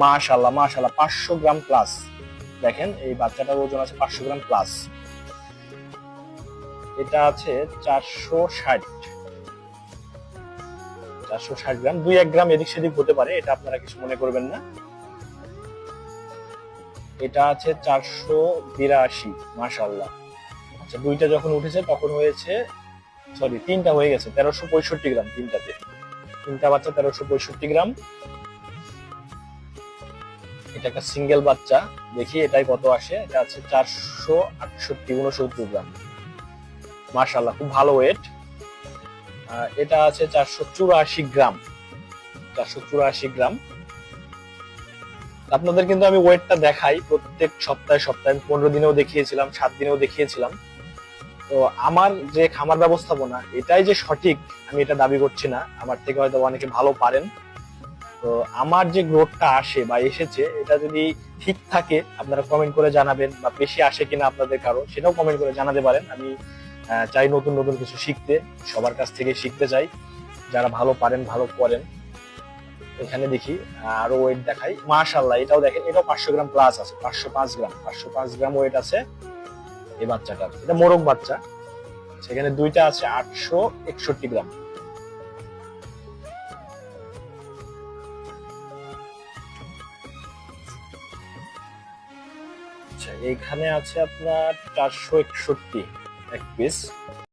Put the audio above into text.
মাশাআল্লাহ মাশাআল্লাহ, 500 গ্রাম প্লাস। দেখেন এই বাচ্চাটার ওজন আছে 500 গ্রাম প্লাস। এটা আছে 460 গ্রাম, 2-1 গ্রাম এদিক সেদিক হতে পারে, এটা আপনারা কিছু মনে করবেন না। এটা আছে 482, মাশাআল্লাহ। আচ্ছা, দুইটা যখন উঠেছে তখন হয়েছে, সরি তিনটা হয়ে গেছে 1365 গ্রাম, তিনটা বাচ্চা 1365 গ্রাম। এটা একটা সিঙ্গেল বাচ্চা, দেখি এটাই কত আসে। এটা আছে 468-69 গ্রাম, মাশাআল্লাহ খুব ভালো ওয়েট। এটা আছে 484 গ্রাম, 484 গ্রাম। আপনাদের কিন্তু আমি ওয়েটটা দেখাই প্রত্যেক সপ্তাহে সপ্তাহে, 15 দিনেও দেখিয়েছিলাম, 7 দিনেও দেখিয়েছিলাম। তো আমার যে খামার ব্যবস্থাপনা এটাই যে সঠিক আমি এটা দাবি করছি না, আমার থেকে হয়তো অনেকে ভালো পারেন। তো আমার যে গ্রোথটা আসে বা এসেছে, এটা যদি ঠিক থাকে আপনারা কমেন্ট করে জানাবেন, বা বেশি আসে কিনা আপনাদের কারো সেটাও কমেন্ট করে জানাতে পারেন। আমি চাই নতুন নতুন কিছু শিখতে, সবার কাছ থেকে শিখতে চাই, যারা ভালো পারেন ভালো করেন। এখানে দেখি আরো ওয়েট দেখাই, মাশাআল্লাহ এটাও দেখেন, এটাও 500 গ্রাম প্লাস আছে, 505 গ্রাম ওয়েট আছে এই বাচ্চাটার। এটা মোরগ বাচ্চা। সেখানে দুইটা আছে 861 গ্রাম। আচ্ছা, এখানে আছে আপনার 461 এক পিস।